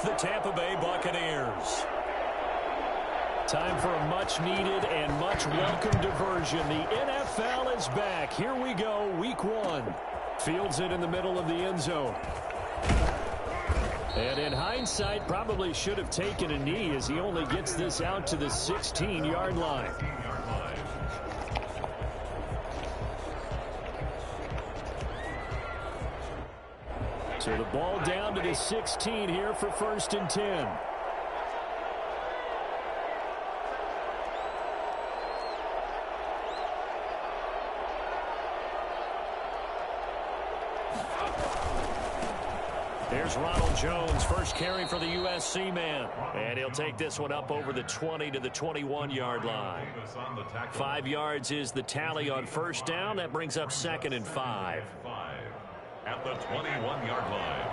The Tampa Bay Buccaneers. Time for a much-needed and much-welcome diversion. The NFL is back. Here we go, Week 1. Fields it in the middle of the end zone. And in hindsight, probably should have taken a knee as he only gets this out to the 16-yard line. So the ball down to the 16 here for 1st and 10. Here's Ronald Jones, first carry for the USC man. And he'll take this one up over the 20 to the 21-yard line. 5 yards is the tally on 1st down. That brings up 2nd and 5. At the 21-yard line.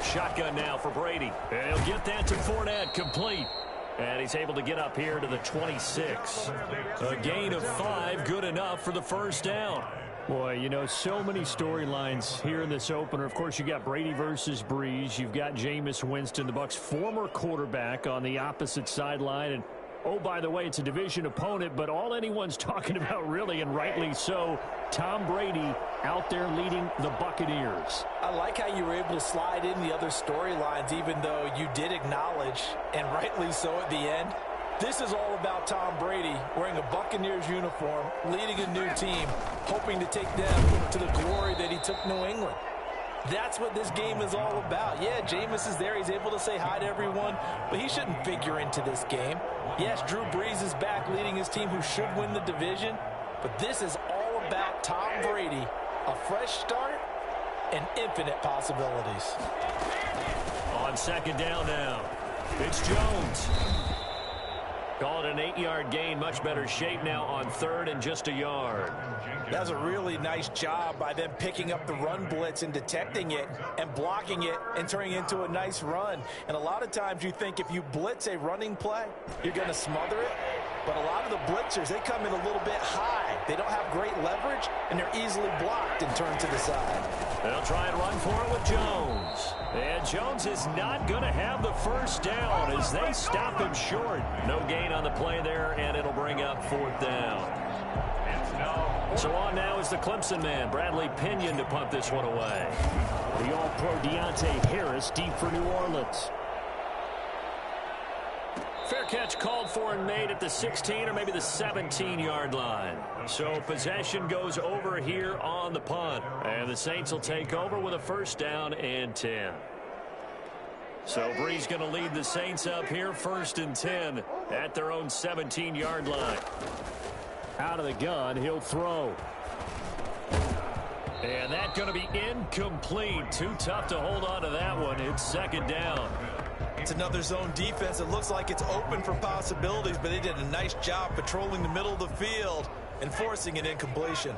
Shotgun now for Brady. And he'll get that to Fournette, complete. And he's able to get up here to the 26. A gain of 5, good enough for the 1st down. Boy, you know, so many storylines here in this opener. Of course, you got Brady versus Breeze. You've got Jameis Winston, the Bucs' former quarterback, on the opposite sideline. And, oh, by the way, it's a division opponent, but all anyone's talking about really, and rightly so, Tom Brady out there leading the Buccaneers. I like how you were able to slide in the other storylines, even though you did acknowledge, and rightly so at the end, this is all about Tom Brady wearing a Buccaneers uniform, leading a new team, hoping to take them to the glory that he took New England. That's what this game is all about. Yeah, Jameis is there. He's able to say hi to everyone, but he shouldn't figure into this game. Yes, Drew Brees is back leading his team who should win the division, but this is all about Tom Brady, a fresh start and infinite possibilities. On 2nd down now, it's Jones. Call it an 8-yard gain. Much better shape now on 3rd and just a yard. That's a really nice job by them picking up the run blitz and detecting it and blocking it and turning it into a nice run. And a lot of times you think if you blitz a running play, you're going to smother it. But a lot of the blitzers, they come in a little bit high. They don't have great leverage, and they're easily blocked and turned to the side. They'll try and run for it with Jones. And Jones is not going to have the 1st down as they stop him short. No gain on the play there, and it'll bring up 4th down. So on now is the Clemson man, Bradley Pinion, to punt this one away. The All-Pro Deontay Harris deep for New Orleans. Fair catch called for and made at the 16 or maybe the 17-yard line. So possession goes over here on the punt. And the Saints will take over with a 1st down and 10. So Brees going to lead the Saints up here, 1st and 10 at their own 17-yard line. Out of the gun, he'll throw. And that's going to be incomplete. Too tough to hold on to that one. It's 2nd down. It's another zone defense. It looks like it's open for possibilities, but they did a nice job patrolling the middle of the field and forcing an incompletion.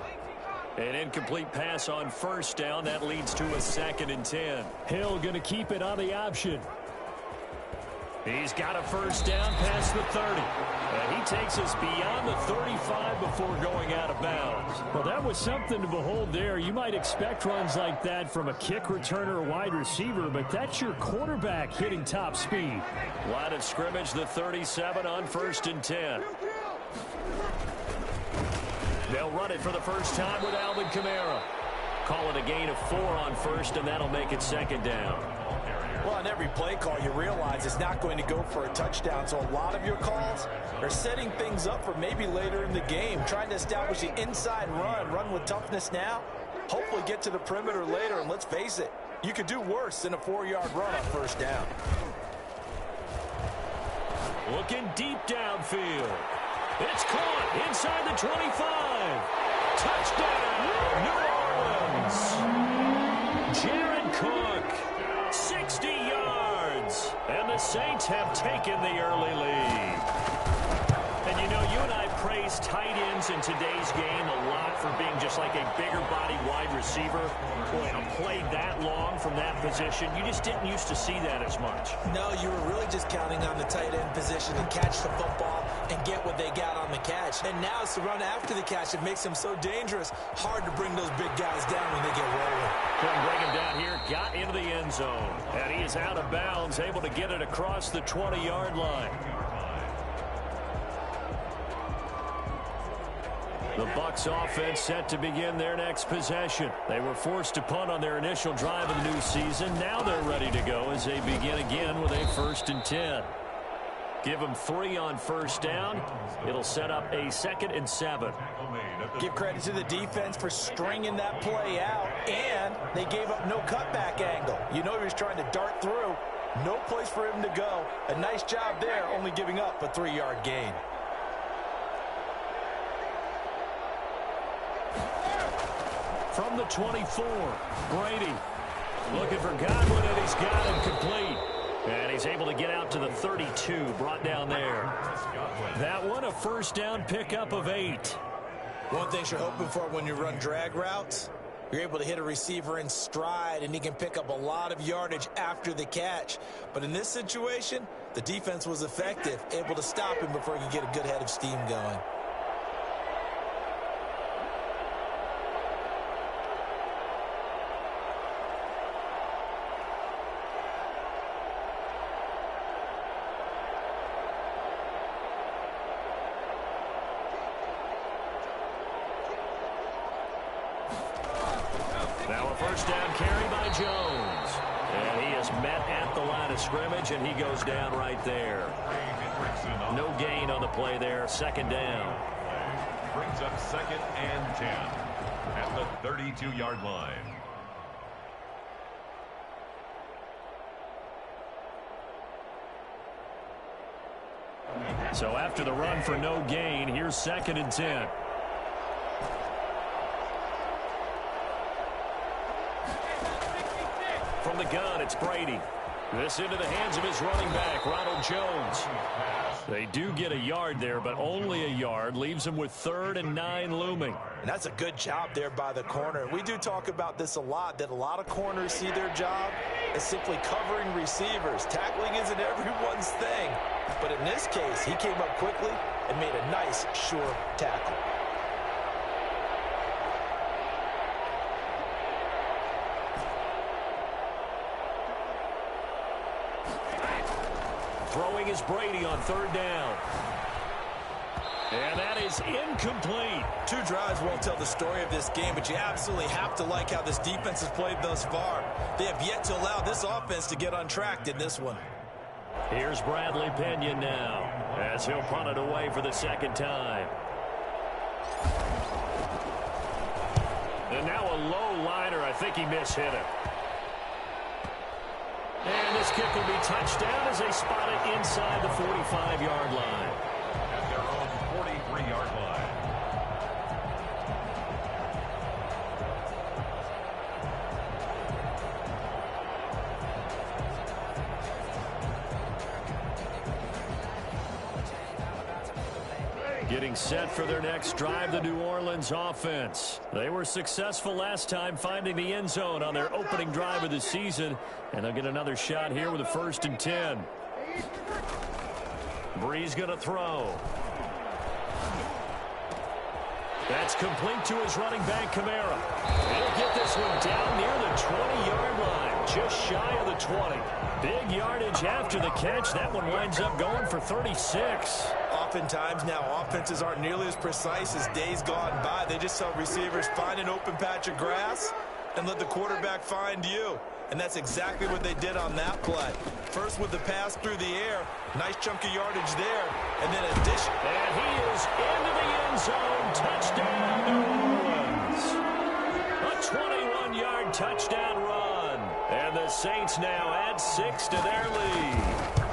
An incomplete pass on 1st down. That leads to a 2nd and 10. Hill going to keep it on the option. He's got a 1st down past the 30. And he takes us beyond the 35 before going out of bounds. Well, that was something to behold there. You might expect runs like that from a kick returner or wide receiver, but that's your quarterback hitting top speed. Line of scrimmage, the 37 on 1st and 10. They'll run it for the first time with Alvin Kamara. Call it a gain of 4 on 1st, and that'll make it 2nd down. Well, on every play call, you realize it's not going to go for a touchdown. So a lot of your calls are setting things up for maybe later in the game, trying to establish the inside run with toughness now, hopefully get to the perimeter later. And let's face it, you could do worse than a 4-yard run on 1st down. Looking deep downfield. It's caught inside the 25. Touchdown, New Orleans. Jared Cook, 60 yards. And the Saints have taken the early lead. And you know, you and I praise tight ends in today's game a lot for being just like a bigger body wide receiver. Boy, a play that long from that position, you just didn't used to see that as much. No, you were really just counting on the tight end position to catch the football and get what they got on the catch. And now it's the run after the catch that makes them so dangerous. Hard to bring those big guys down when they get rolling. Couldn't bring him down here, got into the end zone. And he is out of bounds, able to get it across the 20-yard line. The Bucs offense set to begin their next possession. They were forced to punt on their initial drive of the new season. Now they're ready to go as they begin again with a 1st and 10. Give them 3 on first down. It'll set up a 2nd and 7. Give credit to the defense for stringing that play out, and they gave up no cutback angle. You know he was trying to dart through. No place for him to go. A nice job there, only giving up a 3-yard gain. From the 24, Brady looking for Godwin, and he's got him complete. And he's able to get out to the 32, brought down there. That one, a first down pickup of 8. One thing you're hoping for when you run drag routes, you're able to hit a receiver in stride, and he can pick up a lot of yardage after the catch. But in this situation, the defense was effective, able to stop him before he could get a good head of steam going. Now a first down carry by Jones. And he is met at the line of scrimmage, and he goes down right there. No gain on the play there. 2nd down. Brings up 2nd and 10 at the 32-yard line. So after the run for no gain, here's 2nd and 10. From the gun, it's Brady. This into the hands of his running back, Ronald Jones. They do get a yard there, but only a yard. Leaves them with 3rd and 9 looming. And that's a good job there by the corner. We do talk about this a lot, that a lot of corners see their job as simply covering receivers. Tackling isn't everyone's thing. But in this case, he came up quickly and made a nice, sure tackle. Throwing is Brady on 3rd down. And that is incomplete. 2 drives won't tell the story of this game, but you absolutely have to like how this defense has played thus far. They have yet to allow this offense to get untracked in this one. Here's Bradley Pinion now as he'll punt it away for the 2nd time. And now a low liner. I think he mishit it. And this kick will be touchdown as they spot it inside the 45-yard line. At their own 43-yard line. Getting set for their next drive, the New Orleans offense. They were successful last time finding the end zone on their opening drive of the season, and they'll get another shot here with a 1st and 10. Brees going to throw. That's complete to his running back, Kamara. He'll get this one down near the 20-yard line, just shy of the 20. Big yardage after the catch. That one winds up going for 36. Oftentimes now offenses aren't nearly as precise as days gone by. They just tell receivers, find an open patch of grass and let the quarterback find you. And that's exactly what they did on that play. First with the pass through the air, nice chunk of yardage there, and then a dish. And he is into the end zone. Touchdown, New Orleans. A 21-yard touchdown run. And the Saints now add 6 to their lead.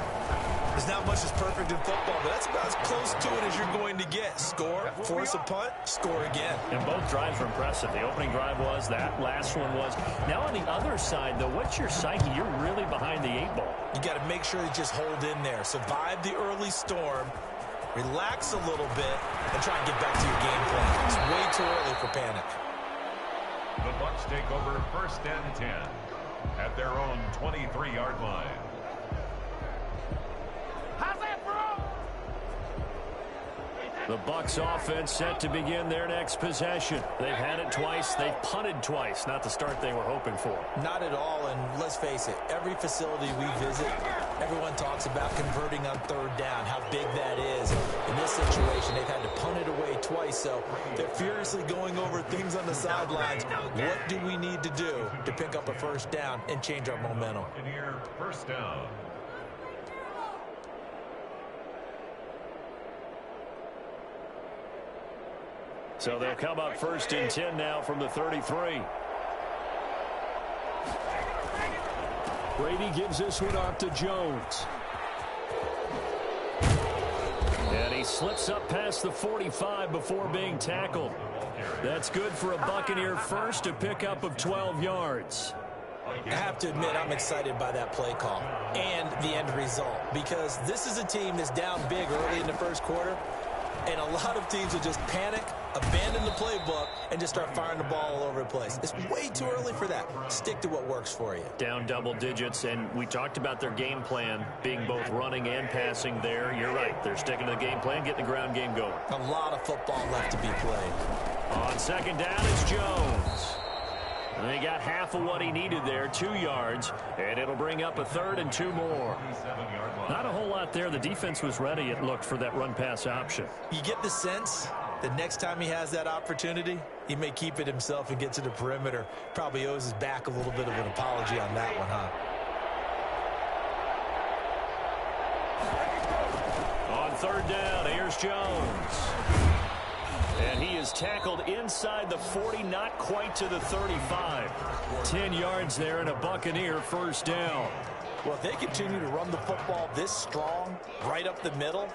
There's not much that's perfect in football, but that's about as close to it as you're going to get. Score, force a punt, score again. And both drives were impressive. The opening drive was, that last one was. Now on the other side, though, what's your psyche? You're really behind the 8 ball. You got to make sure you just hold in there. Survive the early storm, Relax a little bit and try and get back to your game plan. It's way too early for panic. The Bucs take over 1st and 10 at their own 23-yard line. How's that, bro? The Bucs offense set to begin their next possession. They've had it twice. They've punted twice. Not the start they were hoping for. Not at all, and let's face it, every facility we visit, everyone talks about converting on 3rd down, how big that is. In this situation, they've had to punt it away twice, so they're furiously going over things on the sidelines. What do we need to do to pick up a 1st down and change our momentum? In here, 1st down. So they'll come up 1st and 10 now from the 33. Brady gives this one off to Jones. And he slips up past the 45 before being tackled. That's good for a Buccaneer first, a pickup of 12 yards. I have to admit, I'm excited by that play call and the end result, because this is a team that's down big early in the 1st quarter, and a lot of teams will just panic, abandon the playbook, and just start firing the ball all over the place. It's way too early for that. Stick to what works for you. Down double digits, and we talked about their game plan being both running and passing there. You're right. They're sticking to the game plan, getting the ground game going. A lot of football left to be played. On 2nd down, it's Jones. And they got half of what he needed there, 2 yards, and it'll bring up a 3rd and 2 more. Not a whole lot there. The defense was ready, it looked, for that run-pass option. You get the sense that next time he has that opportunity, he may keep it himself and get to the perimeter. Probably owes his back a little bit of an apology on that one, huh? On 3rd down, here's Jones. And he is tackled inside the 40, not quite to the 35. 10 yards there and a Buccaneer 1st down. Well, if they continue to run the football this strong, right up the middle,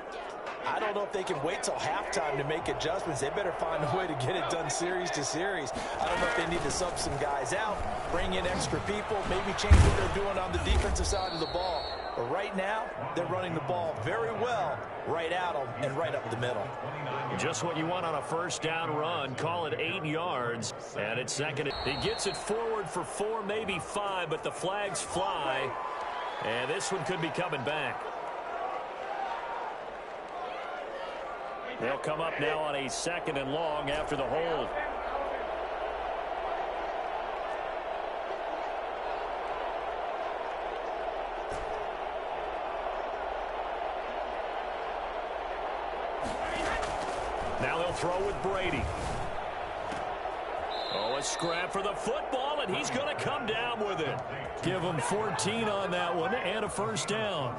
I don't know if they can wait till halftime to make adjustments. They better find a way to get it done series to series. I don't know if they need to sub some guys out, bring in extra people, maybe change what they're doing on the defensive side of the ball. But right now, they're running the ball very well right at them and right up the middle. Just what you want on a 1st down run. Call it 8 yards. And it's 2nd. He gets it forward for 4, maybe 5, but the flags fly. And this one could be coming back. They'll come up now on a 2nd and long after the hold. Now they'll throw with Brady. Oh, a scrap for the football, and he's going to come down with it. Give him 14 on that one and a 1st down.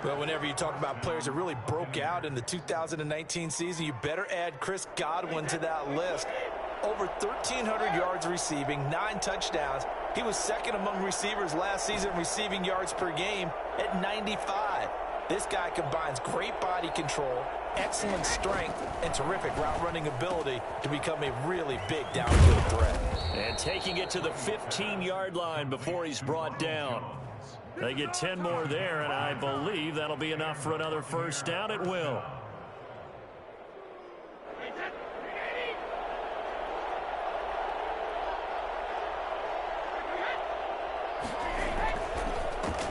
Well, whenever you talk about players that really broke out in the 2019 season, you better add Chris Godwin to that list. Over 1,300 yards receiving, 9 touchdowns. He was 2nd among receivers last season receiving yards per game at 95. This guy combines great body control, excellent strength, and terrific route running ability to become a really big downfield threat. And taking it to the 15-yard line before he's brought down. They get 10 more there, and I believe that'll be enough for another 1st down. It will.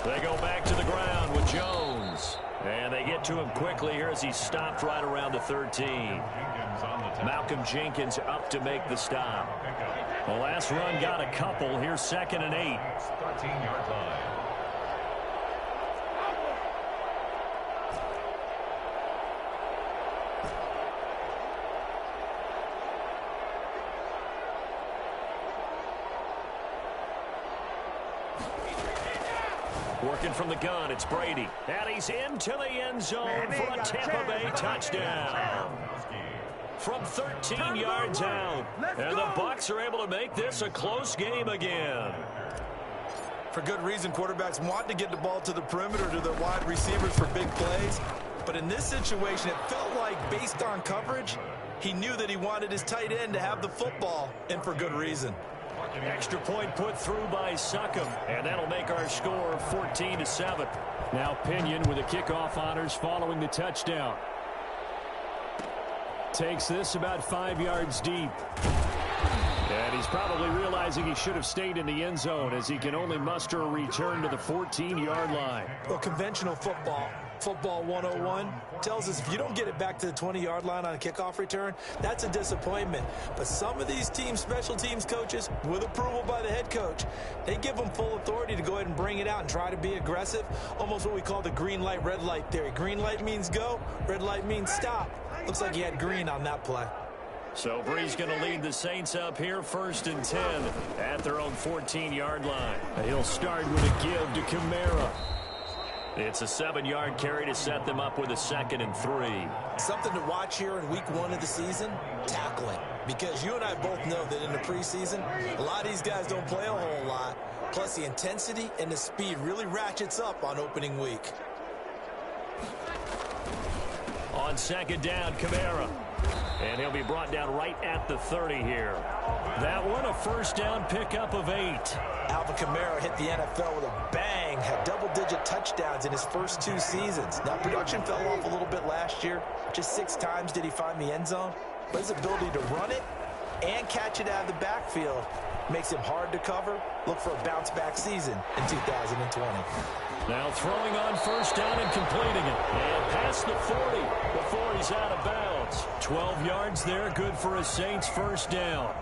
They go back to the ground with Jones. And they get to him quickly here as he stopped right around the 13. Malcolm Jenkins up to make the stop. The last run got a couple. Here's 2nd and 8. 13-yard line. Working from the gun, it's Brady. And he's into the end zone for a Tampa Bay touchdown. From 13 yards out. And the Bucs are able to make this a close game again. For good reason, quarterbacks want to get the ball to the perimeter to their wide receivers for big plays. But in this situation, it felt like, based on coverage, he knew that he wanted his tight end to have the football, and for good reason. Extra point put through by Succop, and that'll make our score 14-7. Now Pinion with the kickoff honors following the touchdown. Takes this about 5 yards deep. And he's probably realizing he should have stayed in the end zone as he can only muster a return to the 14-yard line. Well, conventional football 101 tells us if you don't get it back to the 20-yard line on a kickoff return, that's a disappointment. But some of these special teams coaches, with approval by the head coach, they give them full authority to go ahead and bring it out and try to be aggressive, almost what we call the green light, red light theory. Green light means go, red light means stop. Looks like he had green on that play. So Brees going to lead the Saints up here, 1st and 10 at their own 14-yard line. He'll start with a give to Kamara. It's a 7-yard carry to set them up with a 2nd and 3. Something to watch here in week 1 of the season, tackling. Because you and I both know that in the preseason, a lot of these guys don't play a whole lot. Plus the intensity and the speed really ratchets up on opening week. On 2nd down, Kamara. And he'll be brought down right at the 30 here. That one, a 1st down pickup of 8. Alvin Kamara hit the NFL with a bang, had double-digit touchdowns in his first 2 seasons. Now, production fell off a little bit last year. Just 6 times did he find the end zone. But his ability to run it and catch it out of the backfield makes him hard to cover. Look for a bounce-back season in 2020. Now throwing on 1st down and completing it. And past the 40 before he's out of bounds. 12 yards there, good for a Saints 1st down.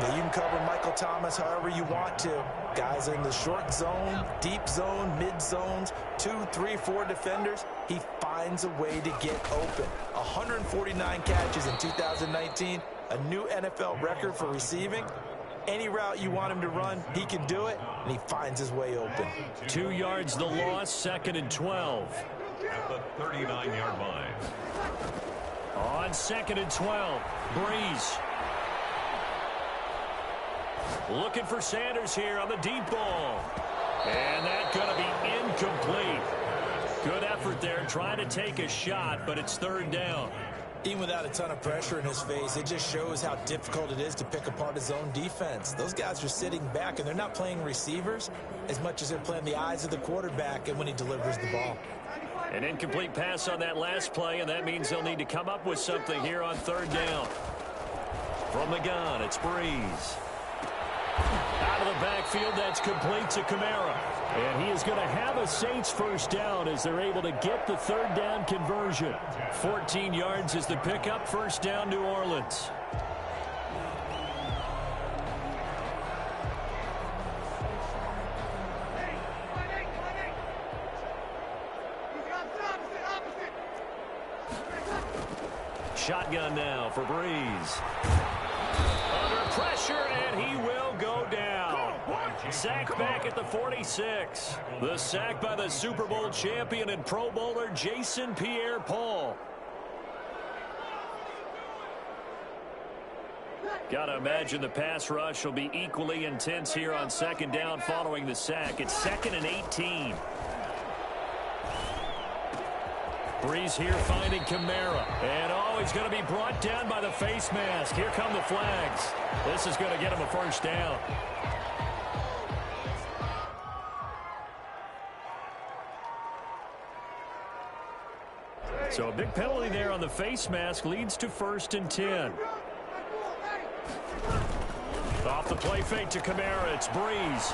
Now you can cover Michael Thomas however you want to. Guys in the short zone, deep zone, mid zones, 2, 3, 4 defenders. He finds a way to get open. 149 catches in 2019, a new NFL record for receiving. Any route you want him to run, he can do it, and he finds his way open. 2 yards the loss, 2nd and 12. At the 39-yard line. On 2nd and 12, Brees. Looking for Sanders here on the deep ball. And that's going to be incomplete. Good effort there, trying to take a shot, but it's 3rd down. Even without a ton of pressure in his face, it just shows how difficult it is to pick apart his own defense. Those guys are sitting back, and they're not playing receivers as much as they're playing the eyes of the quarterback and when he delivers the ball. An incomplete pass on that last play, and that means they'll need to come up with something here on 3rd down. From the gun, it's Brees. Out of the backfield, that's complete to Kamara. And he is going to have a Saints 1st down as they're able to get the 3rd down conversion. 14 yards is the pickup, 1st down, New Orleans. Shotgun now for Brees. Under pressure, and he will go down. Sacked back at the 46. The sack by the Super Bowl champion and Pro Bowler Jason Pierre-Paul. Gotta imagine the pass rush will be equally intense here on 2nd down following the sack. It's 2nd and 18. Brees here finding Kamara. And he's going to be brought down by the face mask. Here come the flags. This is going to get him a 1st down. So a big penalty there on the face mask leads to 1st and 10. Off the play fake to Kamara, it's Brees.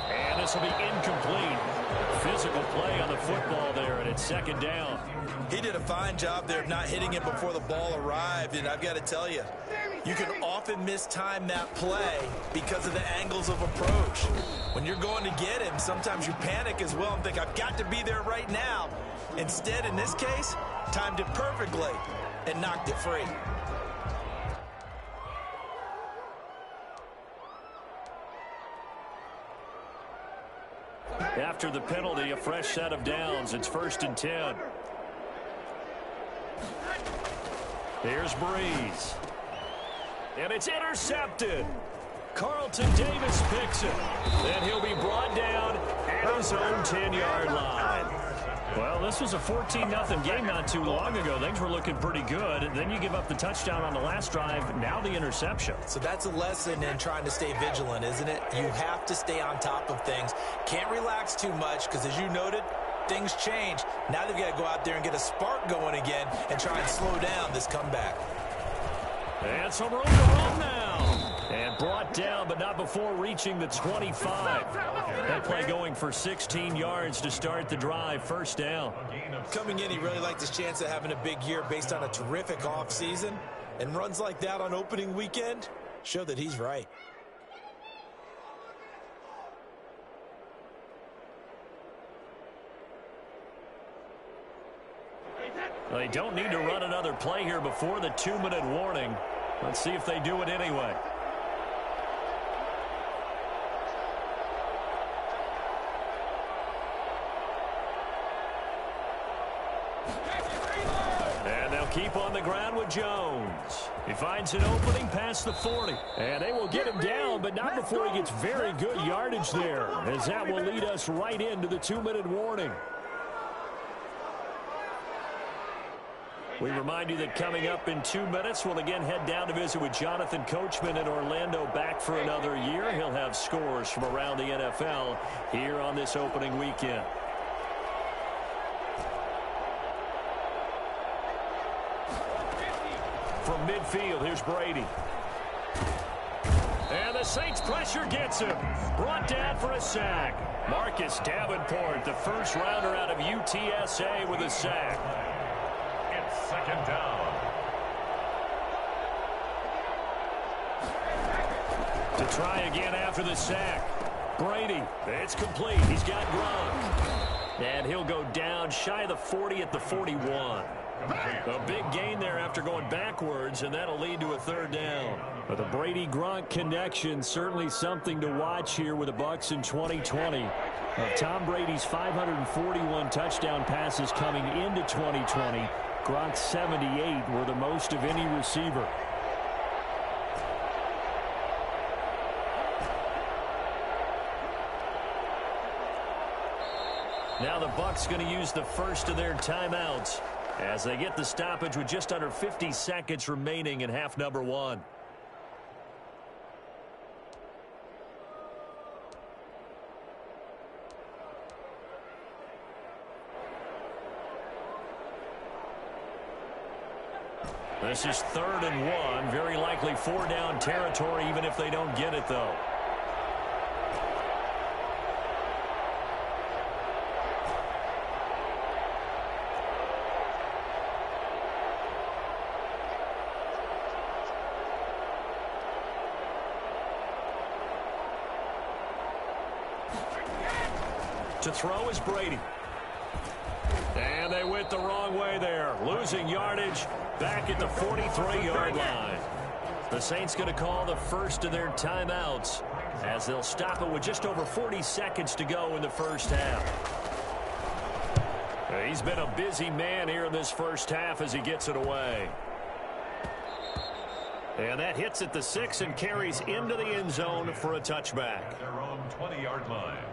And this will be incomplete. Physical play on the football there, and it's 2nd down. He did a fine job there of not hitting it before the ball arrived, and I've got to tell you, you can often mistime that play because of the angles of approach. When you're going to get him, sometimes you panic as well and think, I've got to be there right now. Instead, in this case, timed it perfectly and knocked it free. After the penalty, a fresh set of downs. It's 1st and 10. Here's Brees. And it's intercepted. Carlton Davis picks it. Then he'll be brought down at his own 10-yard line. Well, this was a 14-0 game not too long ago. Things were looking pretty good. And then you give up the touchdown on the last drive. Now the interception. So that's a lesson in trying to stay vigilant, isn't it? You have to stay on top of things. Can't relax too much because, as you noted, things change. Now they've got to go out there and get a spark going again and try and slow down this comeback. And some room to run now. And brought down, but not before reaching the 25. That play going for 16 yards to start the drive. First down. Coming in, he really liked his chance of having a big year based on a terrific offseason. And runs like that on opening weekend show that he's right. They don't need to run another play here before the 2-minute warning. Let's see if they do it anyway. And they'll keep on the ground with Jones. He finds an opening past the 40. And they will get him down, but not before he gets very good yardage there, as that will lead us right into the 2-minute warning. We remind you that coming up in 2 minutes, we'll again head down to visit with Jonathan Coachman in Orlando, back for another year. He'll have scores from around the NFL here on this opening weekend. From midfield, here's Brady. And the Saints pressure gets him. Brought down for a sack. Marcus Davenport, the first rounder out of UTSA, with a sack. Second down. To try again after the sack. Brady, it's complete. He's got Gronk. And he'll go down shy of the 40 at the 41. A big gain there after going backwards, and that'll lead to a third down. But the Brady-Gronk connection, certainly something to watch here with the Bucs in 2020. Of Tom Brady's 541 touchdown passes coming into 2020, Gronk's 78 were the most of any receiver. Now the Bucs going to use the first of their timeouts as they get the stoppage with just under 50 seconds remaining in half number one. This is 3rd and 1. Very likely 4-down territory, even if they don't get it, though. To throw is Brady. And they went the wrong way there. Losing yardage back at the 43-yard line. The Saints going to call the first of their timeouts as they'll stop it with just over 40 seconds to go in the first half. He's been a busy man here in this first half as he gets it away. And that hits at the 6 and carries into the end zone for a touchback. Their own 20-yard line.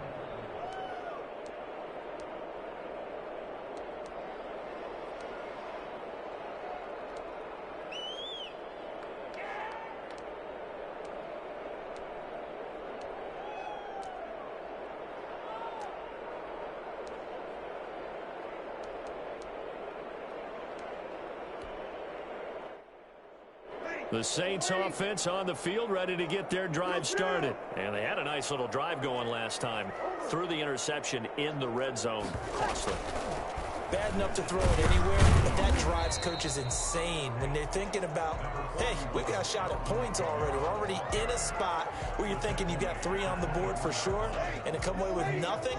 The Saints offense on the field, ready to get their drive started. And they had a nice little drive going last time. Threw the interception in the red zone. Costly. Bad enough to throw it anywhere, but that drives coaches insane when they're thinking about, hey, we got a shot at points already. We're already in a spot where you're thinking you've got 3 on the board for sure, and to come away with nothing,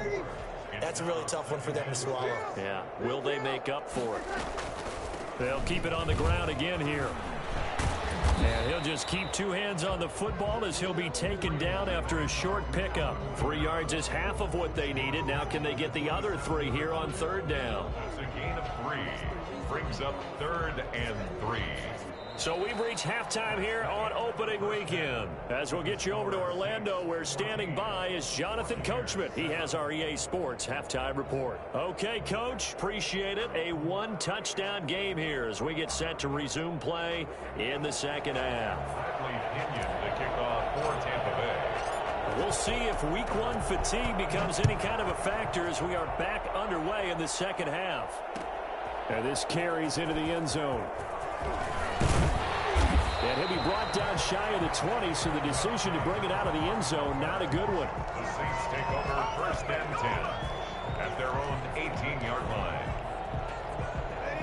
that's a really tough one for them to swallow. Yeah, will they make up for it? They'll keep it on the ground again here. And he'll just keep 2 hands on the football as he'll be taken down after a short pickup. 3 yards is half of what they needed. Now can they get the other 3 here on 3rd down? It's a gain of 3. Brings up 3rd and 3. So we've reached halftime here on opening weekend. As we'll get you over to Orlando, where standing by is Jonathan Coachman. He has our EA Sports halftime report. Okay, Coach, appreciate it. A 1-touchdown game here as we get set to resume play in the second half. Bradley Pinion to kick off for Tampa Bay. We'll see if week one fatigue becomes any kind of a factor as we are back underway in the second half. And this carries into the end zone. And he'll be brought down shy of the 20, so the decision to bring it out of the end zone, not a good one. The Saints take over first and 10 at their own 18-yard line.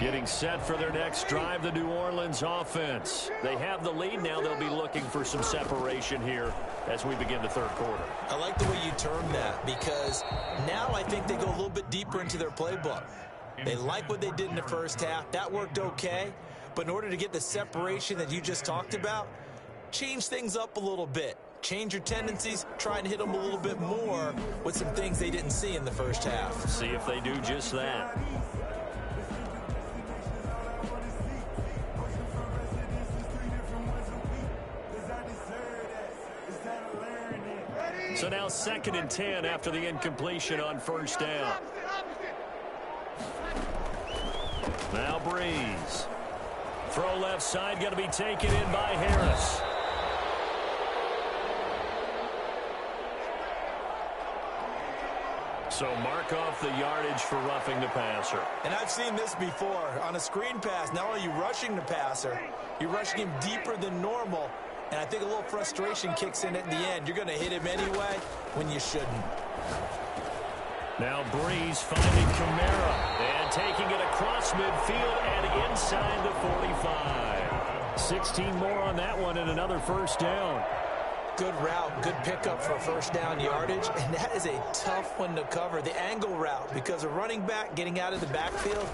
Getting set for their next drive, the New Orleans offense. They have the lead now. They'll be looking for some separation here as we begin the third quarter. I like the way you termed that, because now I think they go a little bit deeper into their playbook. They like what they did in the first half. That worked okay. But in order to get the separation that you just talked about, change things up a little bit. Change your tendencies, try and hit them a little bit more with some things they didn't see in the first half. See if they do just that. So now 2nd and 10 after the incompletion on first down. Now Breeze. Throw left side, going to be taken in by Harris. So mark off the yardage for roughing the passer. And I've seen this before. On a screen pass, not only are you rushing the passer, you're rushing him deeper than normal. And I think a little frustration kicks in at the end. You're going to hit him anyway when you shouldn't. Now Breeze finding Kamara and taking it across midfield and inside the 45. 16 more on that one and another first down. Good route, good pickup for first down yardage, and that is a tough one to cover, the angle route, because a running back getting out of the backfield,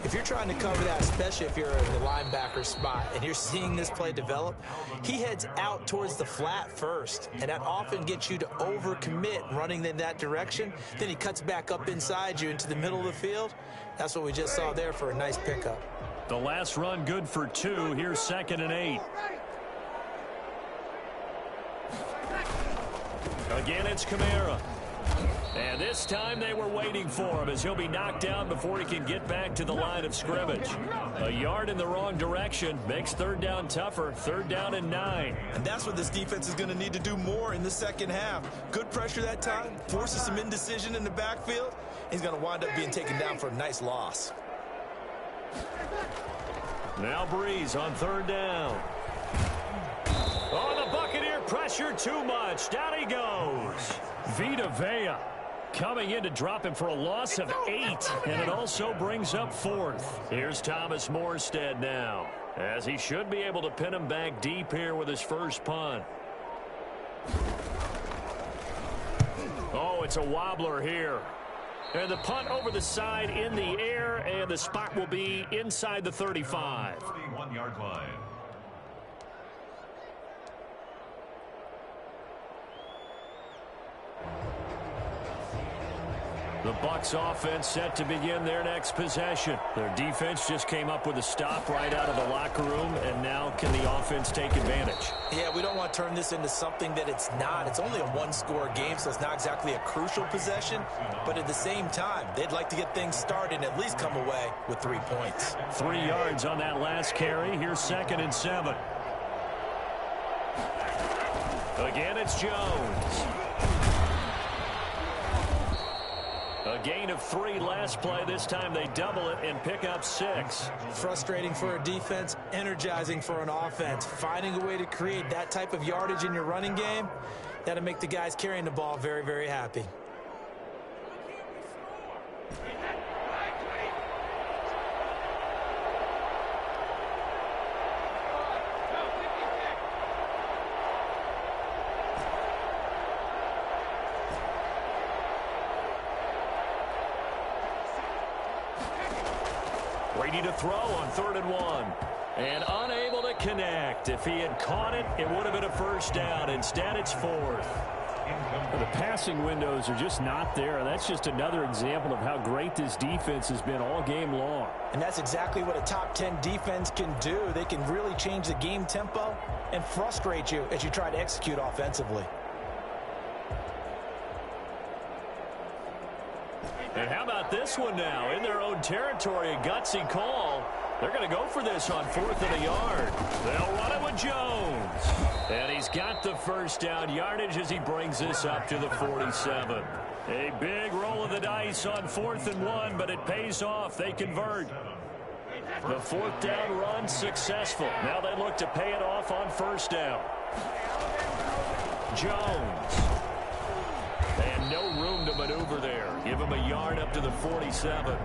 if you're trying to cover that, especially if you're in the linebacker spot and you're seeing this play develop, he heads out towards the flat first, and that often gets you to overcommit running in that direction. Then he cuts back up inside you into the middle of the field. That's what we just saw there for a nice pickup. The last run good for 2. Here's 2nd and 8. Again, it's Kamara. And this time they were waiting for him as he'll be knocked down before he can get back to the line of scrimmage. A yard in the wrong direction makes third down tougher. 3rd down and 9. And that's what this defense is going to need to do more in the second half. Good pressure that time, forces some indecision in the backfield. He's going to wind up being taken down for a nice loss. Now Breeze on 3rd down. Oh, the Buccaneer pressure too much. Down he goes. Vita Vea coming in to drop him for a loss of 8. And it also brings up 4th. Here's Thomas Morstead now, as he should be able to pin him back deep here with his first punt. Oh, it's a wobbler here. And the punt over the side in the air, and the spot will be inside the 35. 31-yard line. The Bucs offense set to begin their next possession. Their defense just came up with a stop right out of the locker room, and now can the offense take advantage? Yeah, we don't want to turn this into something that it's not. It's only a one-score game, so it's not exactly a crucial possession. But at the same time, they'd like to get things started and at least come away with 3 points. 3 yards on that last carry. Here's 2nd and 7. Again, it's Jones. A gain of 3 last play. This time they double it and pick up 6. Frustrating for a defense, energizing for an offense. Finding a way to create that type of yardage in your running game, that'll make the guys carrying the ball very, very happy. Ready to throw on 3rd and 1. And unable to connect. If he had caught it, it would have been a first down. Instead, it's 4th. Well, the passing windows are just not there. That's just another example of how great this defense has been all game long. And that's exactly what a top 10 defense can do. They can really change the game tempo and frustrate you as you try to execute offensively. And how about this one now? In their own territory, a gutsy call. They're going to go for this on 4th and a yard. They'll run it with Jones. And he's got the first down yardage as he brings this up to the 47. A big roll of the dice on 4th and 1, but it pays off. They convert. The 4th down run successful. Now they look to pay it off on 1st down. Jones. And no room to maneuver there. Give him a yard up to the 47.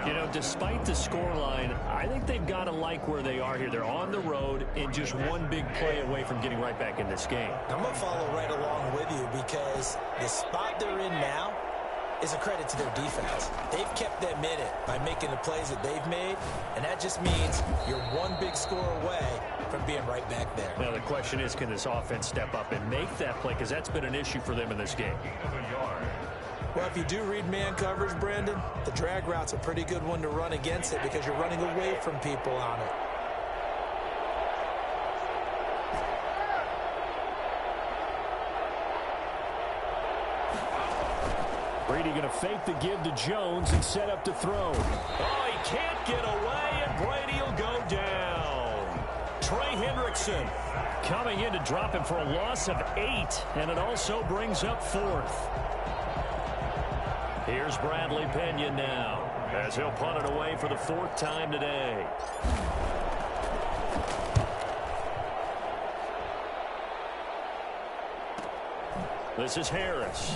You know, despite the scoreline, I think they've got to like where they are here. They're on the road and just one big play away from getting right back in this game. I'm going to follow right along with you because the spot they're in now is a credit to their defense. They've kept them in it by making the plays that they've made, and that just means you're one big score away from being right back there. Now, the question is, can this offense step up and make that play? Because that's been an issue for them in this game. Well, if you do read man coverage, Brandon, the drag route's a pretty good one to run against it because you're running away from people on it. Brady going to fake the give to Jones and set up to throw. Oh, he can't get away, and Brady will go down. Trey Hendrickson coming in to drop him for a loss of 8, and it also brings up 4th. Here's Bradley Pena now as he'll punt it away for the 4th time today. This is Harris.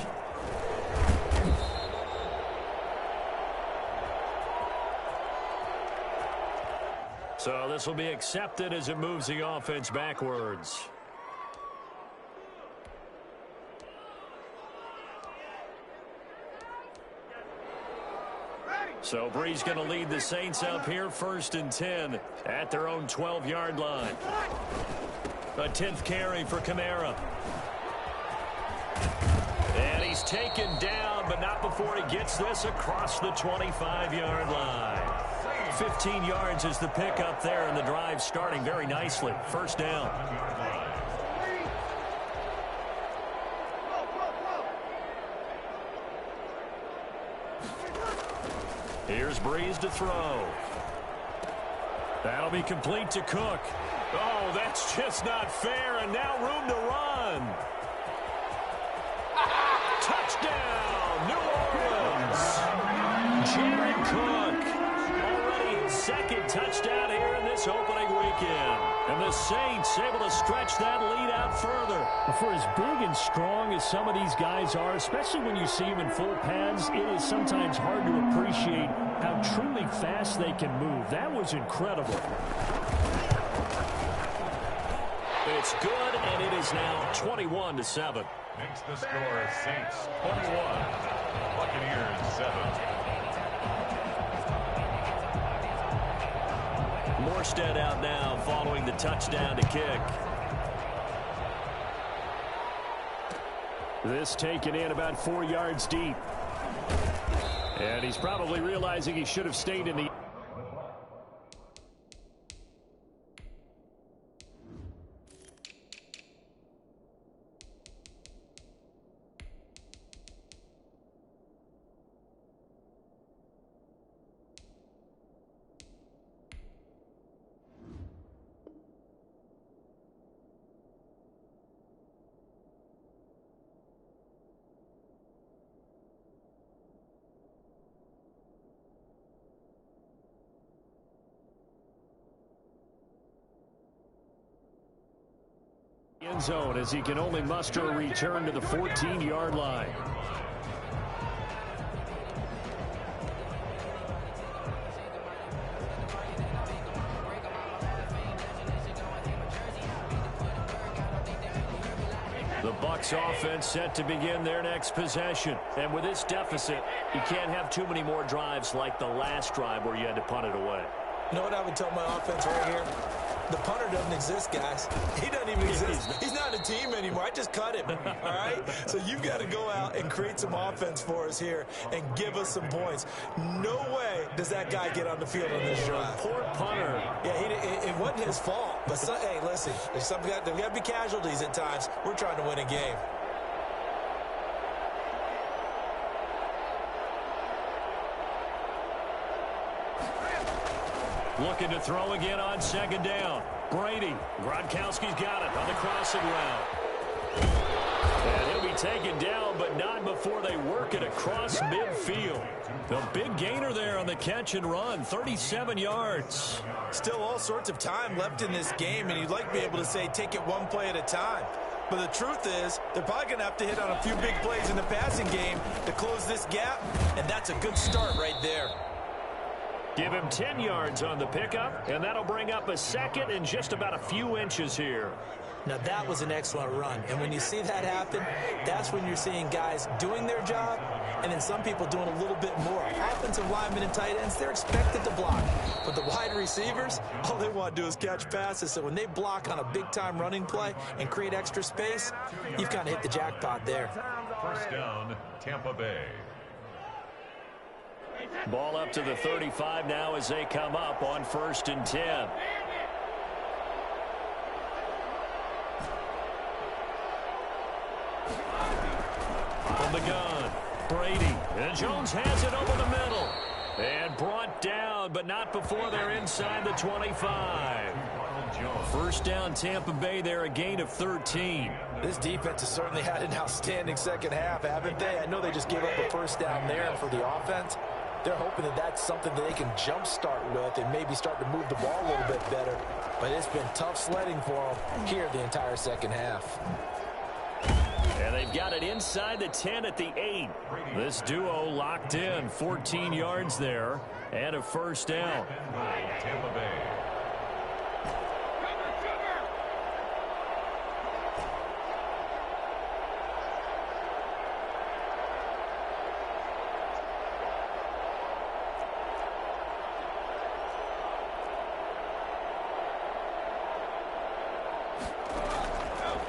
So this will be accepted as it moves the offense backwards. So Bree's going to lead the Saints up here 1st and 10 at their own 12-yard line. A 10th carry for Kamara. And he's taken down, but not before he gets this across the 25-yard line. 15 yards is the pickup there, and the drive starting very nicely. 1st down. Here's Breeze to throw. That'll be complete to Cook. Oh, that's just not fair, and now room to run. Touchdown, New Orleans. Jared Cook. Already his 2nd touchdown here in this opening weekend. And the Saints able to stretch that lead out further. For as big and strong as some of these guys are, especially when you see them in full pads, it is sometimes hard to appreciate how truly fast they can move. That was incredible. It's good, and it is now 21-7. Makes the score Saints 21, Buccaneers 7. Morstead out now following the touchdown to kick. This taken in about 4 yards deep. And he's probably realizing he should have stayed in the... end zone as he can only muster a return to the 14-yard line. The Bucs offense set to begin their next possession. And with this deficit, you can't have too many more drives like the last drive where you had to punt it away. You know what I would tell my offense right here? The punter doesn't exist, guys. He doesn't even exist. He's not a team anymore. I just cut him, all right? So you've got to go out and create some offense for us here and give us some points. No way does that guy get on the field on this drive. Poor punter. Yeah, it wasn't his fault. But, hey, listen, there's got to be casualties at times. We're trying to win a game. Looking to throw again on second down. Brady. Gronkowski's got it on the crossing route. And he'll be taken down, but not before they work it across midfield. The big gainer there on the catch and run, 37 yards. Still all sorts of time left in this game, and you'd like to be able to say take it one play at a time. But the truth is, they're probably going to have to hit on a few big plays in the passing game to close this gap, and that's a good start right there. Give him 10 yards on the pickup, and that'll bring up a second and just about a few inches here. Now, that was an excellent run, and when you see that happen, that's when you're seeing guys doing their job, and then some people doing a little bit more. Offensive linemen and tight ends, they're expected to block. But the wide receivers, all they want to do is catch passes. So when they block on a big-time running play and create extra space, you've kind of hit the jackpot there. First down, Tampa Bay. Ball up to the 35 now as they come up on 1st and 10. From the gun, Brady. And Jones has it over the middle. And brought down, but not before they're inside the 25. First down, Tampa Bay there, a gain of 13. This defense has certainly had an outstanding second half, haven't they? I know they just gave up a first down there, and for the offense, they're hoping that that's something that they can jumpstart with and maybe start to move the ball a little bit better. But it's been tough sledding for them here the entire second half. And they've got it inside the 10 at the 8. This duo locked in, 14 yards there, and a first down. Tampa Bay.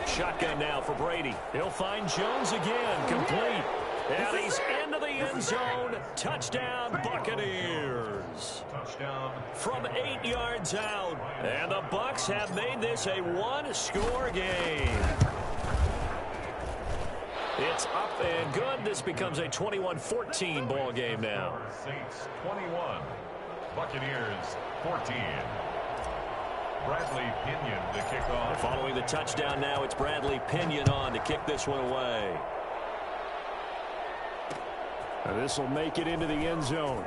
Shotgun now for Brady. He'll find Jones again, complete. And he's into the end zone. Touchdown, Buccaneers. Touchdown. From 8 yards out. And the Bucs have made this a one-score game. It's up and good. This becomes a 21-14 ball game now. Saints 21. Buccaneers 14. Bradley Pinion to kick off. Following the touchdown now, it's Bradley Pinion on to kick this one away. This will make it into the end zone.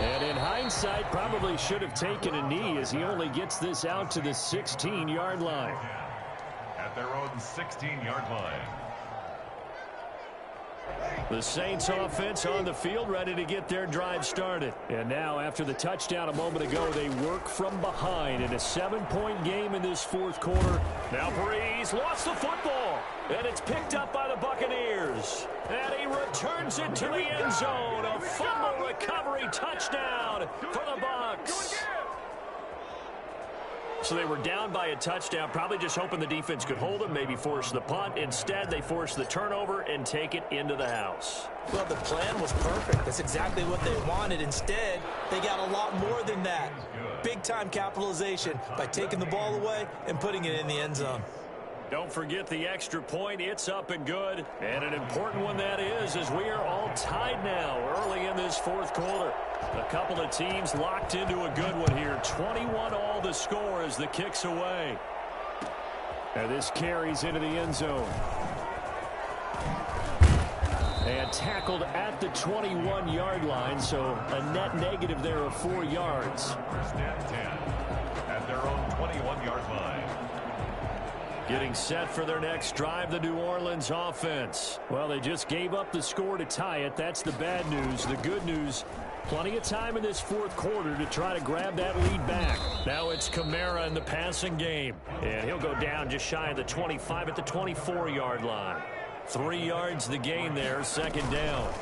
And in hindsight, probably should have taken a knee as he only gets this out to the 16-yard line. At their own 16-yard line. The Saints offense on the field, ready to get their drive started. And now, after the touchdown a moment ago, they work from behind in a 7-point game in this fourth quarter. Now Breeze lost the football, and it's picked up by the Buccaneers. And he returns it to the end zone. A fumble recovery touchdown for the Bucs. So they were down by a touchdown, probably just hoping the defense could hold them, maybe force the punt. Instead, they force the turnover and take it into the house. Well, the plan was perfect. That's exactly what they wanted. Instead, they got a lot more than that. Big-time capitalization by taking the ball away and putting it in the end zone. Don't forget the extra point. It's up and good. And an important one that is, as we are all tied now early in this fourth quarter. A couple of teams locked into a good one here. 21 all the score as the kick's away. And this carries into the end zone. And tackled at the 21-yard line, so a net negative there of 4 yards. First and 10 at their own 21-yard line. Getting set for their next drive, the New Orleans offense. Well, they just gave up the score to tie it. That's the bad news. The good news, plenty of time in this fourth quarter to try to grab that lead back. Now it's Kamara in the passing game. And he'll go down just shy of the 25 at the 24-yard line. 3 yards the gain there, second down.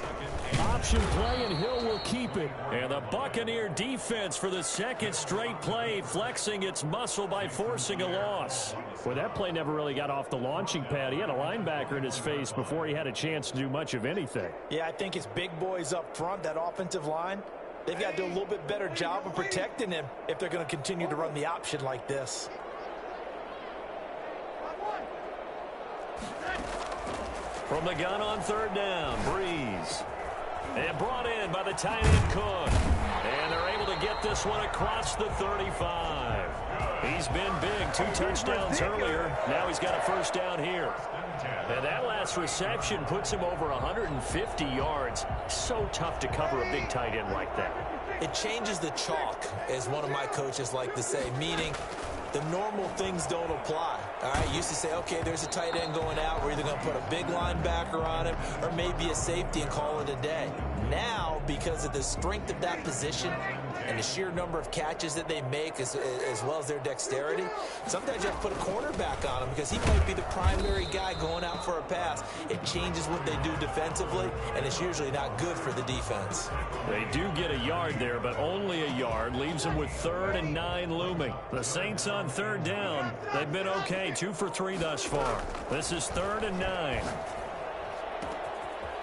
Option play, and Hill will keep it. And the Buccaneer defense for the second straight play, flexing its muscle by forcing a loss. Well, that play never really got off the launching pad. He had a linebacker in his face before he had a chance to do much of anything. Yeah, I think it's big boys up front, that offensive line. They've got to do a little bit better job of protecting him if they're going to continue to run the option like this. From the gun on third down, Breeze. And brought in by the tight end Cook. And they're able to get this one across the 35. He's been big. 2 touchdowns earlier. Now he's got a first down here. And that last reception puts him over 150 yards. So tough to cover a big tight end like that. It changes the chalk, as one of my coaches like to say, meaning the normal things don't apply. All right, used to say, okay, there's a tight end going out. We're either going to put a big linebacker on him or maybe a safety and call it a day. Now, because of the strength of that position and the sheer number of catches that they make as well as their dexterity, sometimes you have to put a cornerback on him because he might be the primary guy going out for a pass. It changes what they do defensively, and it's usually not good for the defense. They do get a yard there, but only a yard. Leaves them with 3rd and 9 looming. The Saints on 3rd down. They've been okay, 2 for 3 thus far. This is 3rd and 9.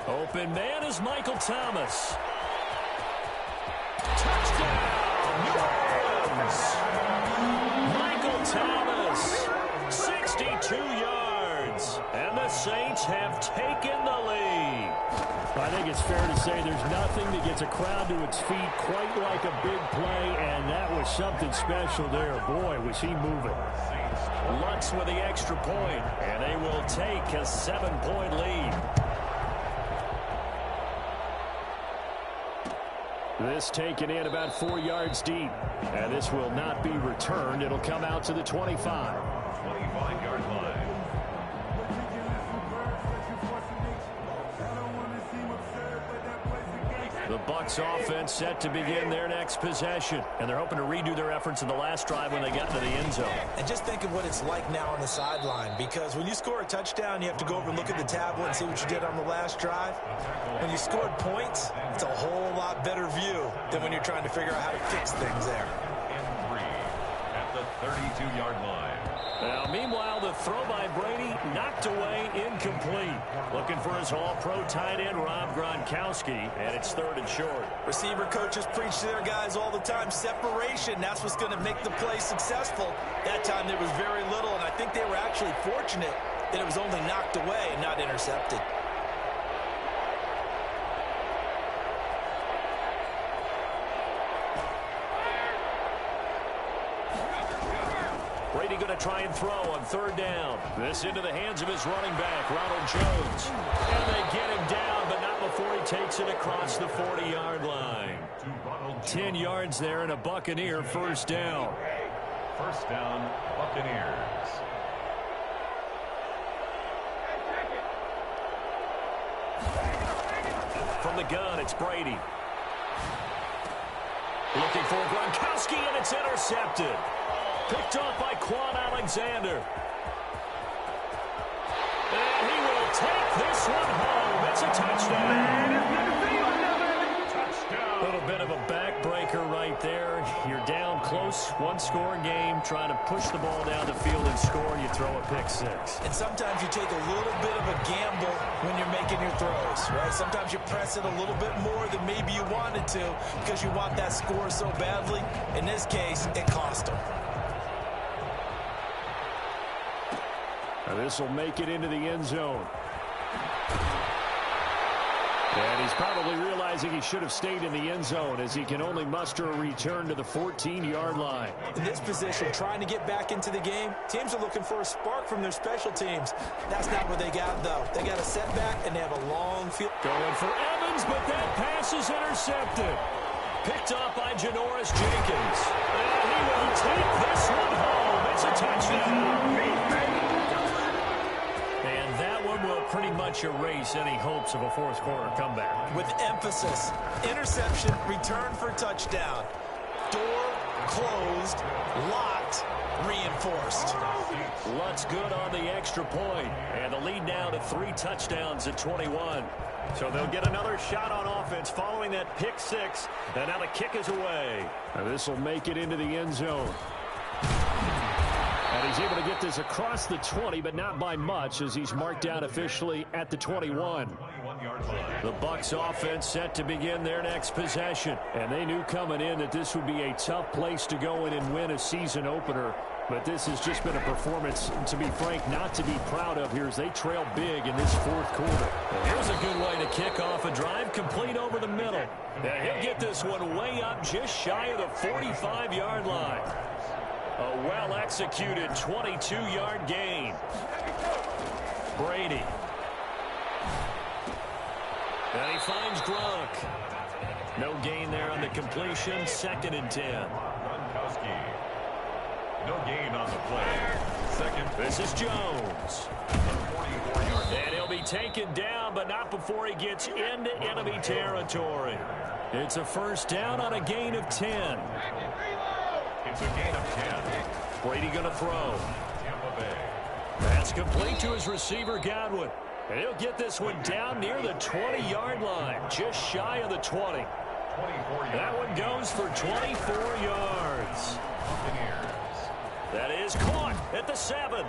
Open man is Michael Thomas. Touchdown, New Orleans! Michael Thomas, 62 yards. And the Saints have taken the lead. I think it's fair to say there's nothing that gets a crowd to its feet quite like a big play, and that was something special there. Boy, was he moving. Lutz with the extra point, and they will take a 7-point lead. This taken in about 4 yards deep. And this will not be returned. It'll come out to the 25. 25-yard line. The Bucs offense set to begin their next possession. And they're hoping to redo their efforts in the last drive when they got to the end zone. And just think of what it's like now on the sideline, because when you score a touchdown, you have to go over and look at the tablet and see what you did on the last drive. When you scored points, it's a whole lot better view than when you're trying to figure out how to fix things there. And 3 at the 32-yard line. Now, meanwhile, the throw by Brady knocked away, incomplete. Looking for his all-pro tight end, Rob Gronkowski, and it's 3rd and short. Receiver coaches preach to their guys all the time. Separation, that's what's going to make the play successful. That time there was very little, and I think they were actually fortunate that it was only knocked away and not intercepted. Brady going to try and throw on 3rd down. This into the hands of his running back, Ronald Jones. And they get him down, but not before he takes it across the 40-yard line. 10 yards there and a Buccaneer first down. First down, Buccaneers. From the gun, it's Brady. Looking for Gronkowski, and it's intercepted. Picked off by Quan Alexander. And he will take this one home. It's a touchdown. A little bit of a backbreaker right there. You're down close, 1-score game, trying to push the ball down the field and score. You throw a pick 6. And sometimes you take a little bit of a gamble when you're making your throws, right? Sometimes you press it a little bit more than maybe you wanted to because you want that score so badly. In this case, it cost them. Now this will make it into the end zone. And he's probably realizing he should have stayed in the end zone as he can only muster a return to the 14-yard line. In this position, trying to get back into the game, teams are looking for a spark from their special teams. That's not what they got, though. They got a setback, and they have a long field. Going for Evans, but that pass is intercepted. Picked up by Janoris Jenkins. And he will take this one home. It's a touchdown. And that one will pretty much erase any hopes of a fourth-quarter comeback. With emphasis, interception, return for touchdown. Door closed, locked, reinforced. Lutz good on the extra point. And the lead now to 3 touchdowns at 21. So they'll get another shot on offense following that pick 6. And now the kick is away. Now this will make it into the end zone. And And he's able to get this across the 20, but not by much, as he's marked down officially at the 21. The Bucs offense set to begin their next possession. And they knew coming in that this would be a tough place to go in and win a season opener. But this has just been a performance, to be frank, not to be proud of here as they trail big in this fourth quarter. Here's a good way to kick off a drive, complete over the middle. And he'll get this one way up just shy of the 45-yard line. A well-executed 22-yard gain. Brady. And he finds Gronk. No gain there on the completion. 2nd and 10. Gronkowski. No gain on the play. Second. This is Jones. 44-yard. And he'll be taken down, but not before he gets into enemy territory. It's a first down on a gain of 10. It's a gain of 10. Brady going to throw. Tampa Bay. That's complete to his receiver, Godwin. And he'll get this one down near the 20-yard line, just shy of the 20. 24 yards. That one goes for 24 yards. Buccaneers. That is caught at the 7.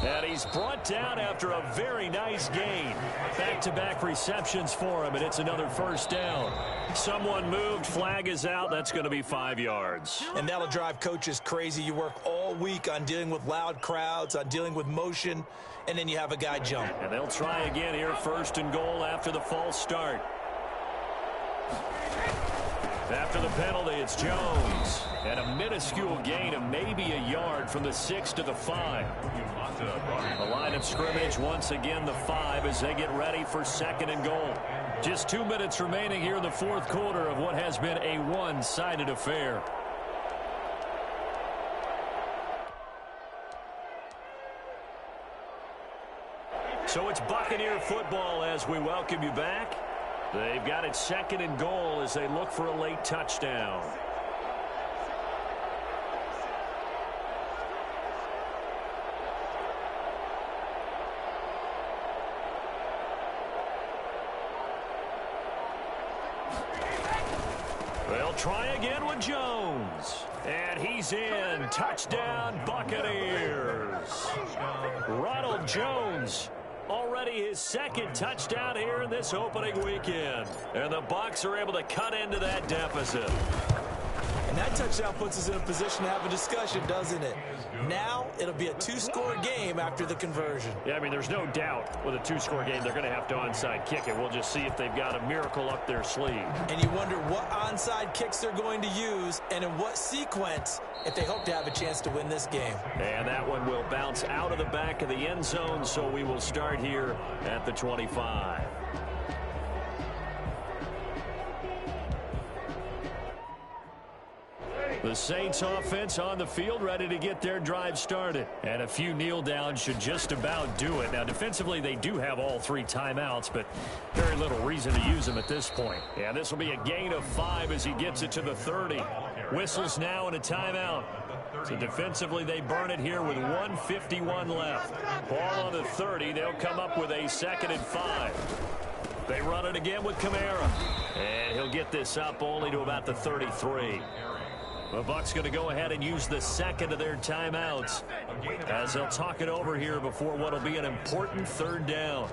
And he's brought down after a very nice gain. Back-to-back receptions for him, and it's another first down. Someone moved, flag is out. That's going to be 5 yards. And that'll drive coaches crazy. You work all week on dealing with loud crowds, on dealing with motion, and then you have a guy jump. And they'll try again here, 1st and goal after the false start. After the penalty, it's Jones. And a minuscule gain of maybe a yard from the 6 to the 5. The line of scrimmage, once again, the 5 as they get ready for 2nd and goal. Just 2 minutes remaining here in the fourth quarter of what has been a one-sided affair. So it's Buccaneer football as we welcome you back. They've got it 2nd and goal as they look for a late touchdown. They'll try again with Jones. And he's in. Touchdown, Buccaneers. Ronald Jones. Already his 2nd touchdown here in this opening weekend. And the Bucs are able to cut into that deficit. And that touchdown puts us in a position to have a discussion, doesn't it? Now it'll be a 2-score game after the conversion. Yeah, I mean, there's no doubt with a 2-score game, they're going to have to onside kick it. We'll just see if they've got a miracle up their sleeve. And you wonder what onside kicks they're going to use and in what sequence if they hope to have a chance to win this game. And that one will bounce out of the back of the end zone, so we will start here at the 25. The Saints offense on the field ready to get their drive started. And a few kneel downs should just about do it. Now, defensively, they do have all 3 timeouts, but very little reason to use them at this point. Yeah, this will be a gain of 5 as he gets it to the 30. Whistles now and a timeout. So defensively, they burn it here with 1:51 left. Ball on the 30. They'll come up with a 2nd and 5. They run it again with Kamara. And he'll get this up only to about the 33. The Bucs going to go ahead and use the 2nd of their timeouts as they'll talk it over here before what will be an important 3rd down.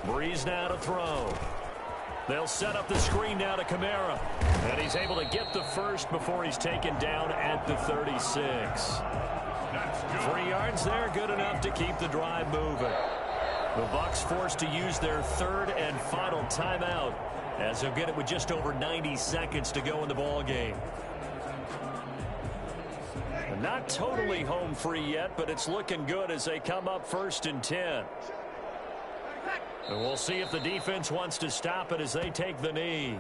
Breeze now to throw. They'll set up the screen now to Kamara. And he's able to get the first before he's taken down at the 36. 3 yards there, good enough to keep the drive moving. The Bucs forced to use their 3rd and final timeout as they'll get it with just over 90 seconds to go in the ball game. Not totally home free yet, but it's looking good as they come up 1st and 10. And we'll see if the defense wants to stop it as they take the knee.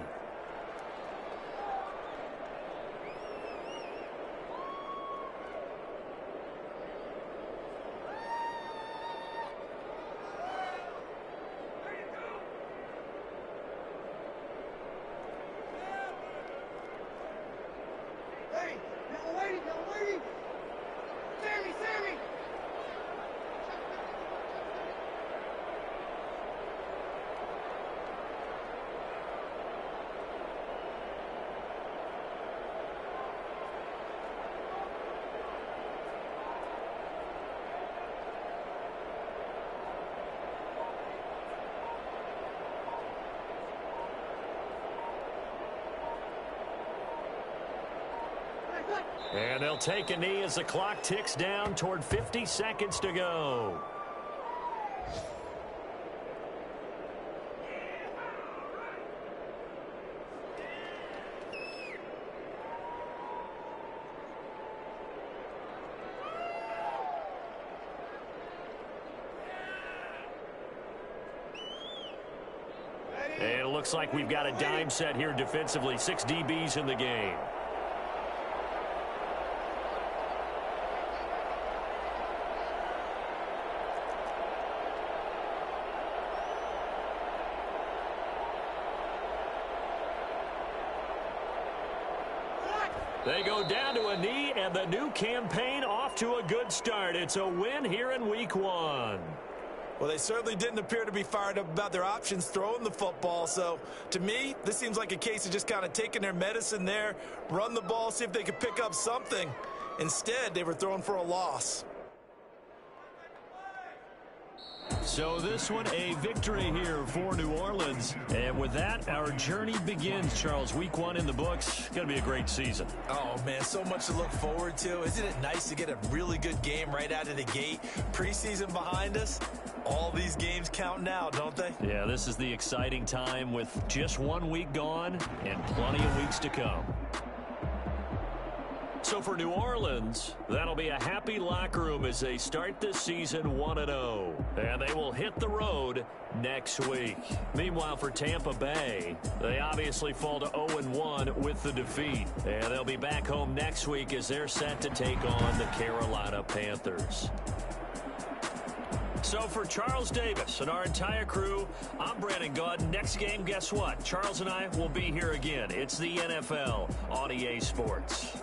And they'll take a knee as the clock ticks down toward 50 seconds to go. And it looks like we've got a dime set here defensively. 6 DBs in the game. They go down to a knee, and the new campaign off to a good start. It's a win here in week 1. Well, they certainly didn't appear to be fired up about their options throwing the football. So, to me, this seems like a case of just kind of taking their medicine there, run the ball, see if they could pick up something. Instead, they were throwing for a loss. So this one, a victory here for New Orleans. And with that, our journey begins, Charles. Week 1 in the books. Going to be a great season. Oh, man, so much to look forward to. Isn't it nice to get a really good game right out of the gate? Preseason behind us. All these games count now, don't they? Yeah, this is the exciting time with just 1 week gone and plenty of weeks to come. So for New Orleans, that'll be a happy locker room as they start this season 1-0. And they will hit the road next week. Meanwhile, for Tampa Bay, they obviously fall to 0-1 with the defeat. And they'll be back home next week as they're set to take on the Carolina Panthers. So for Charles Davis and our entire crew, I'm Brandon Gaudin. Next game, guess what? Charles and I will be here again. It's the NFL on EA Sports.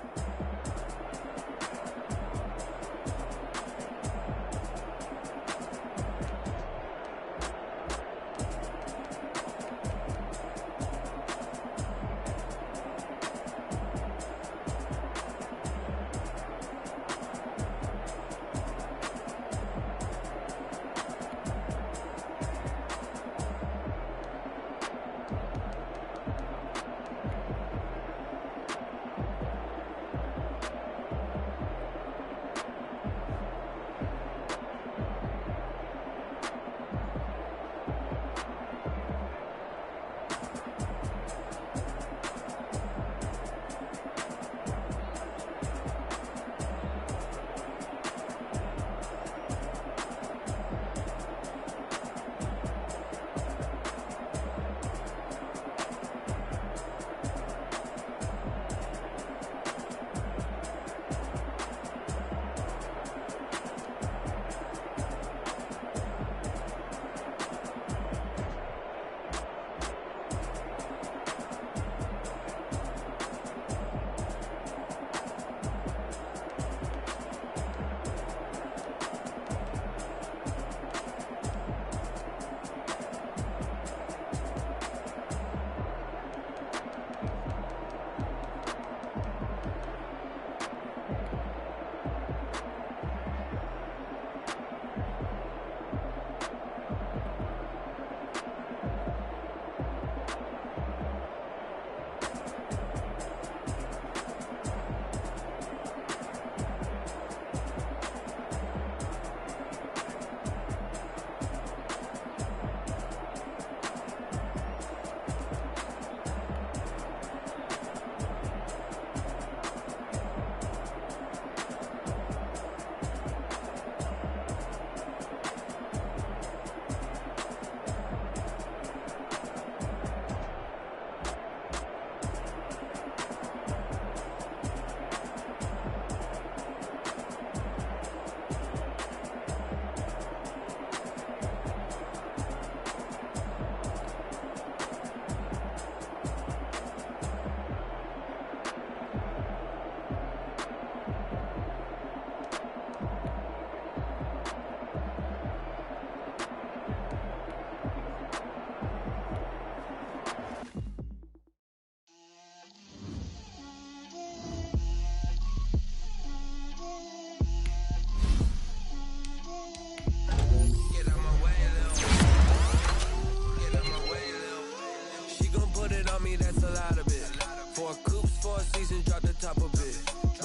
me, that's a lot of it. 4 coops, 4 seasons, drop the top of it.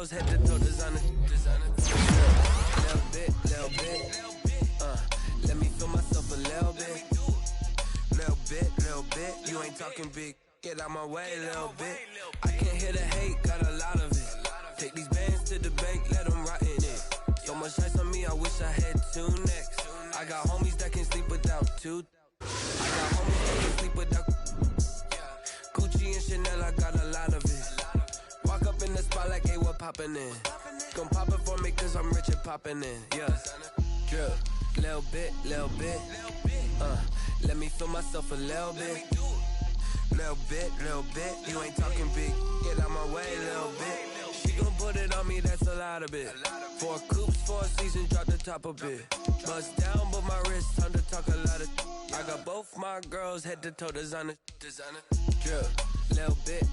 girls head to toe designer. Little bit. Let me feel myself a little bit. Little bit. You ain't talking big. Get out my way, little bit. I can't hear the hate, got a lot of it. Take these bands to the bank, let them rot in it. So much ice on me, I wish I had two necks. I got homies that can sleep without two. I got homies that can sleep without Gucci and Chanel, I got a lot of it. Walk up in the spot like, hey, what poppin' in? Gon' pop it for me cause I'm rich and poppin' in, yeah. Drip, little bit. Let me feel myself a little bit. Little bit. You ain't talking big. Get out my way, little bit. She gon' put it on me, that's a lot of it. 4 coupes, 4 seasons, drop the top a bit. Bust down, but my wrist, time to talk a lot of. I got both my girls head to toe designer. Drip, little bit.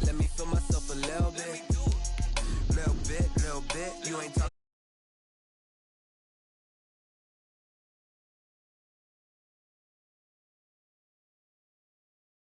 Let me feel myself a little bit. Little bit. You ain't talking